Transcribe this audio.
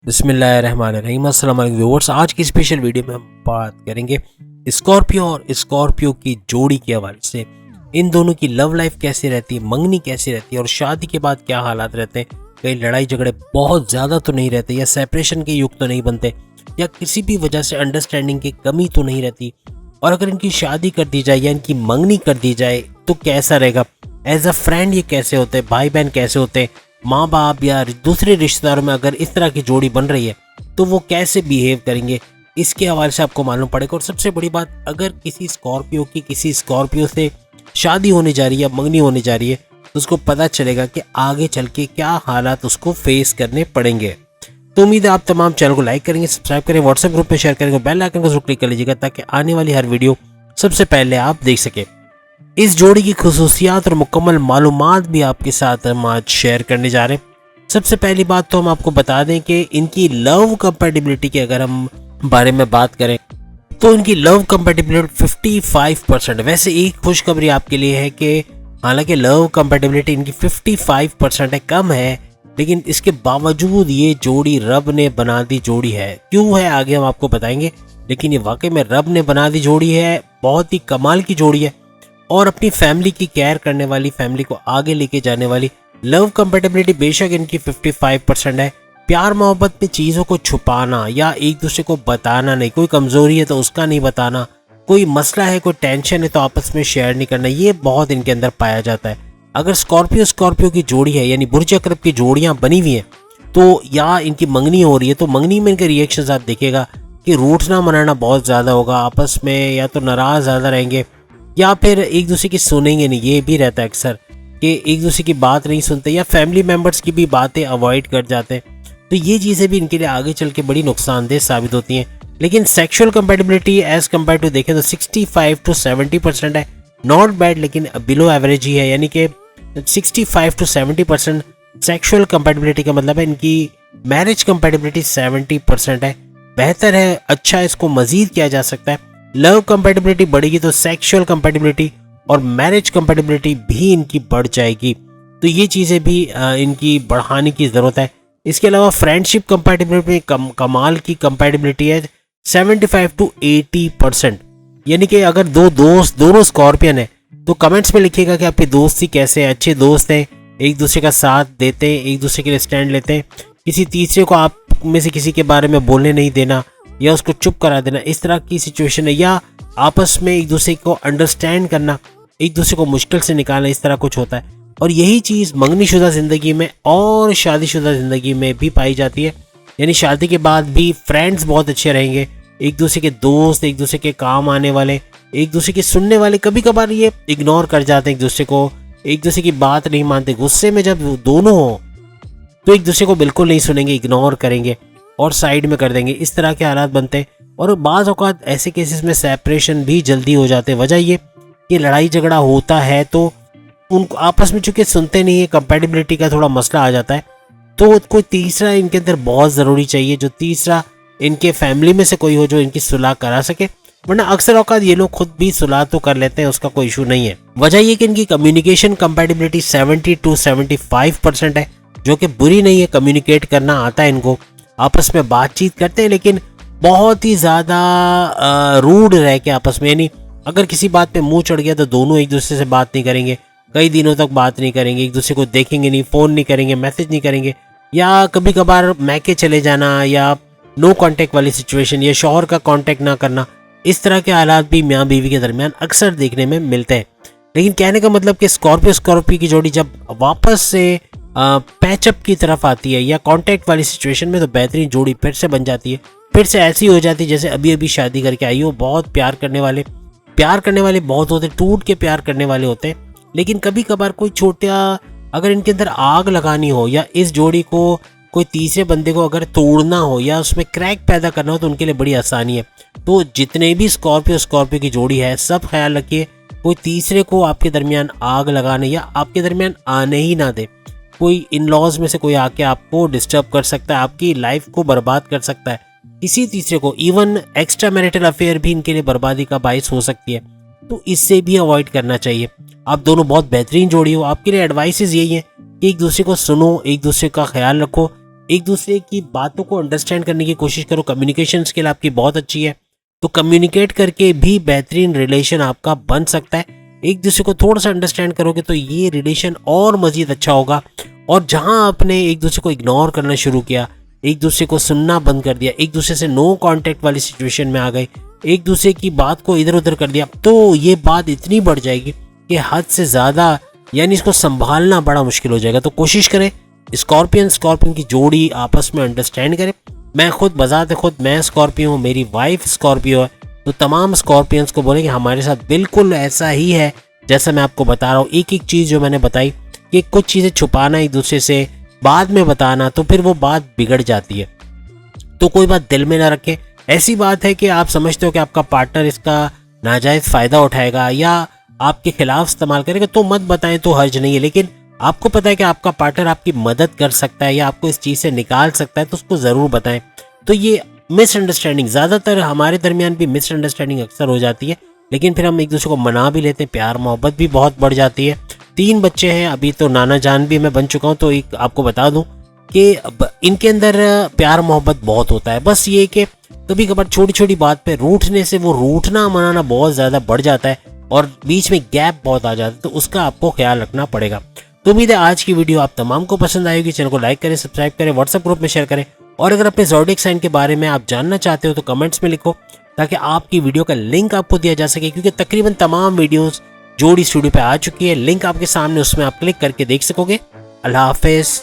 बिस्मिल्लाहिर्रहमानिर्रहीम। अस्सलाम वालेकुम व्यूअर्स। आज की स्पेशल वीडियो में हम बात करेंगे स्कॉर्पियो और स्कॉर्पियो की जोड़ी के हवाले से। इन दोनों की लव लाइफ कैसी रहती है, मंगनी कैसी रहती है और शादी के बाद क्या हालात रहते हैं। कहीं लड़ाई झगड़े बहुत ज़्यादा तो नहीं रहते, या सेपरेशन के युग तो नहीं बनते, या किसी भी वजह से अंडरस्टैंडिंग की कमी तो नहीं रहती। और अगर इनकी शादी कर दी जाए या इनकी मंगनी कर दी जाए तो कैसा रहेगा। एज अ फ्रेंड ये कैसे होते हैं, भाई बहन कैसे होते हैं, माँ बाप या दूसरे रिश्तेदारों में अगर इस तरह की जोड़ी बन रही है तो वो कैसे बिहेव करेंगे, इसके हवाले से आपको मालूम पड़ेगा। और सबसे बड़ी बात, अगर किसी स्कॉर्पियो की किसी स्कॉर्पियो से शादी होने जा रही है या मंगनी होने जा रही है तो उसको पता चलेगा कि आगे चल के क्या हालात उसको फेस करने पड़ेंगे। तो उम्मीद है आप तमाम चैनल को लाइक करेंगे, सब्सक्राइब करें, व्हाट्सएप ग्रुप में शेयर करेंगे, बेल आइकन को जरूर क्लिक कर लीजिएगा ताकि आने वाली हर वीडियो सबसे पहले आप देख सके। इस जोड़ी की खुसूसियात और मुकम्मल मालूमात भी आपके साथ हम आज शेयर करने जा रहे हैं। सबसे पहली बात तो हम आपको बता दें कि इनकी लव कंपैटिबिलिटी के अगर हम बारे में बात करें तो इनकी लव कंपैटिबिलिटी 55%। वैसे एक खुशखबरी आपके लिए है कि हालांकि लव कंपैटिबिलिटी इनकी 55% है, कम है, लेकिन इसके बावजूद ये जोड़ी रब ने बना दी जोड़ी है। क्यों है आगे हम आपको बताएंगे, लेकिन ये वाकई में रब ने बना दी जोड़ी है, बहुत ही कमाल की जोड़ी है। और अपनी फैमिली की केयर करने वाली, फैमिली को आगे लेके जाने वाली। लव कंपैटिबिलिटी बेशक इनकी 55% है। प्यार मोहब्बत में चीज़ों को छुपाना या एक दूसरे को बताना नहीं, कोई कमज़ोरी है तो उसका नहीं बताना, कोई मसला है, कोई टेंशन है तो आपस में शेयर नहीं करना, ये बहुत इनके अंदर पाया जाता है। अगर स्कॉर्पियो की जोड़ी है, यानी बुर्ज अकरब की जोड़ियाँ बनी हुई हैं तो या इनकी मंगनी हो रही है तो मंगनी में इनके रिएक्शंस आप देखिएगा कि रूठना मनाना बहुत ज़्यादा होगा, आपस में या तो नाराज़ ज़्यादा रहेंगे या फिर एक दूसरे की सुनेंगे नहीं। ये भी रहता है अक्सर कि एक दूसरे की बात नहीं सुनते या फैमिली मेम्बर्स की भी बातें अवॉइड कर जाते हैं। तो ये चीज़ें भी इनके लिए आगे चल के बड़ी नुकसानदेह साबित होती हैं। लेकिन sexual compatibility as compare to देखें तो 65 to 70% है, नॉट बैड, लेकिन बिलो एवरेज ही है। यानी कि 65 to 70% सेक्सुअल कंपैटिबिलिटी का मतलब है इनकी मैरिज कंपैटिबिलिटी 70% है, बेहतर है, अच्छा है, इसको मजीद किया जा सकता है। लव कंपैटिबिलिटी बढ़ेगी तो सेक्सुअल कंपैटिबिलिटी और मैरिज कंपैटिबिलिटी भी इनकी बढ़ जाएगी। तो ये चीज़ें भी इनकी बढ़ाने की ज़रूरत है। इसके अलावा फ्रेंडशिप कंपैटिबिलिटी कमाल की कंपैटिबिलिटी है 75 to 80%। यानी कि अगर दो दोस्त दोनों स्कॉर्पियन है तो कमेंट्स में लिखिएगा कि आपकी दोस्ती कैसे है, अच्छे दोस्त हैं, एक दूसरे का साथ देते हैं, एक दूसरे के लिए स्टैंड लेते हैं, किसी तीसरे को आप में से किसी के बारे में बोलने नहीं देना या उसको चुप करा देना, इस तरह की सिचुएशन है, या आपस में एक दूसरे को अंडरस्टैंड करना, एक दूसरे को मुश्किल से निकालना, इस तरह कुछ होता है। और यही चीज़ मंगनीशुदा ज़िंदगी में और शादीशुदा ज़िंदगी में भी पाई जाती है। यानी शादी के बाद भी फ्रेंड्स बहुत अच्छे रहेंगे, एक दूसरे के दोस्त, एक दूसरे के काम आने वाले, एक दूसरे की सुनने वाले। कभी कभार ये इग्नोर कर जाते हैं एक दूसरे को, एक दूसरे की बात नहीं मानते। गुस्से में जब दोनों हो तो एक दूसरे को बिल्कुल नहीं सुनेंगे, इग्नोर करेंगे और साइड में कर देंगे, इस तरह के हालात बनते हैं। और बाज़ औक़ात ऐसे केसेस में सेपरेशन भी जल्दी हो जाते हैं। वजह ये कि लड़ाई झगड़ा होता है तो उनको आपस में चूँकि सुनते नहीं है, कंपैटिबिलिटी का थोड़ा मसला आ जाता है, तो कोई तीसरा इनके अंदर बहुत ज़रूरी चाहिए, जो तीसरा इनके फैमिली में से कोई हो जो इनकी सुलह करा सके। वरना अक्सर औक़ात ये लोग खुद भी सुलह तो कर लेते हैं, उसका कोई इशू नहीं है। वजह ये कि इनकी कम्युनिकेशन कंपैटिबिलिटी 70 to 75% है, जो कि बुरी नहीं है। कम्युनिकेट करना आता है इनको, आपस में बातचीत करते हैं, लेकिन बहुत ही ज़्यादा रूड रह के आपस में, यानी अगर किसी बात पे मुंह चढ़ गया तो दोनों एक दूसरे से बात नहीं करेंगे, कई दिनों तक बात नहीं करेंगे, एक दूसरे को देखेंगे नहीं, फ़ोन नहीं करेंगे, मैसेज नहीं करेंगे, या कभी कभार मैके चले जाना या नो कांटेक्ट वाली सिचुएशन, या शौहर का कांटेक्ट ना करना, इस तरह के हालात भी मियाँ बीवी के दरमियान अक्सर देखने में मिलते हैं। लेकिन कहने का मतलब कि स्कॉर्पियो की जोड़ी जब वापस से पैचअप की तरफ आती है या कांटेक्ट वाली सिचुएशन में तो बेहतरीन जोड़ी फिर से बन जाती है, फिर से ऐसी हो जाती है जैसे अभी अभी शादी करके आई हो। बहुत प्यार करने वाले बहुत होते हैं, टूट के प्यार करने वाले होते हैं। लेकिन कभी कभार कोई छोटा, अगर इनके अंदर आग लगानी हो या इस जोड़ी को कोई तीसरे बंदे को अगर तोड़ना हो या उसमें क्रैक पैदा करना हो तो उनके लिए बड़ी आसानी है। तो जितने भी स्कॉर्पियो की जोड़ी है, सब ख्याल रखिए कोई तीसरे को आपके दरमियान आग लगाने या आपके दरमियान आने ही ना दे। कोई इन लॉज में से कोई आके आपको डिस्टर्ब कर सकता है, आपकी लाइफ को बर्बाद कर सकता है, किसी तीसरे को, इवन एक्स्ट्रा मैरिटल अफेयर भी इनके लिए बर्बादी का बायस हो सकती है। तो इससे भी अवॉइड करना चाहिए। आप दोनों बहुत बेहतरीन जोड़ी हो, आपके लिए एडवाइसेस यही है कि एक दूसरे को सुनो, एक दूसरे का ख्याल रखो, एक दूसरे की बातों को अंडरस्टैंड करने की कोशिश करो। कम्युनिकेशन स्किल आपकी बहुत अच्छी है, तो कम्युनिकेट करके भी बेहतरीन रिलेशन आपका बन सकता है। एक दूसरे को थोड़ा सा अंडरस्टैंड करोगे तो ये रिलेशन और मज़ीद अच्छा होगा। और जहां आपने एक दूसरे को इग्नोर करना शुरू किया, एक दूसरे को सुनना बंद कर दिया, एक दूसरे से नो कांटेक्ट वाली सिचुएशन में आ गए, एक दूसरे की बात को इधर उधर कर दिया, तो ये बात इतनी बढ़ जाएगी कि हद से ज़्यादा, यानी इसको संभालना बड़ा मुश्किल हो जाएगा। तो कोशिश करें स्कॉर्पियन की जोड़ी आपस में अंडरस्टैंड करें। मैं खुद बजाते खुद मैं स्कॉर्पियो हूँ, मेरी वाइफ स्कॉर्पियो है, तो तमाम स्कॉर्पियंस को बोले कि हमारे साथ बिल्कुल ऐसा ही है जैसा मैं आपको बता रहा हूँ। एक एक चीज़ जो मैंने बताई कि कुछ चीज़ें छुपाना एक दूसरे से, बाद में बताना, तो फिर वो बात बिगड़ जाती है। तो कोई बात दिल में ना रखें। ऐसी बात है कि आप समझते हो कि आपका पार्टनर इसका नाजायज़ फ़ायदा उठाएगा या आपके खिलाफ इस्तेमाल करेगा, तो मत बताएं, तो हर्ज नहीं है। लेकिन आपको पता है कि आपका पार्टनर आपकी मदद कर सकता है या आपको इस चीज़ से निकाल सकता है, तो उसको ज़रूर बताएं। तो ये मिसअंडरस्टैंडिंग, ज़्यादातर हमारे दरमियान भी मिसअंडरस्टैंडिंग अक्सर हो जाती है, लेकिन फिर हम एक दूसरे को मना भी लेते हैं, प्यार मोहब्बत भी बहुत बढ़ जाती है। 3 बच्चे हैं, अभी तो नाना जान भी मैं बन चुका हूँ, तो एक आपको बता दूं कि इनके अंदर प्यार मोहब्बत बहुत होता है। बस ये कि कभी कभार छोटी छोटी बात पे रूठने से वो रूठना मनाना बहुत ज़्यादा बढ़ जाता है और बीच में गैप बहुत आ जाता है, तो उसका आपको ख्याल रखना पड़ेगा। तो उम्मीद है आज की वीडियो आप तमाम को पसंद आएगी। चैनल को लाइक करें, सब्सक्राइब करें, व्हाट्सएप ग्रुप में शेयर करें, और अगर अपने ज़ोडिएक साइन के बारे में आप जानना चाहते हो तो कमेंट्स में लिखो, ताकि आपकी वीडियो का लिंक आपको दिया जा सके, क्योंकि तकरीबन तमाम वीडियोस जोड़ी स्टूडियो पे आ चुकी है। लिंक आपके सामने, उसमें आप क्लिक करके देख सकोगे। अल्लाह हाफिज़।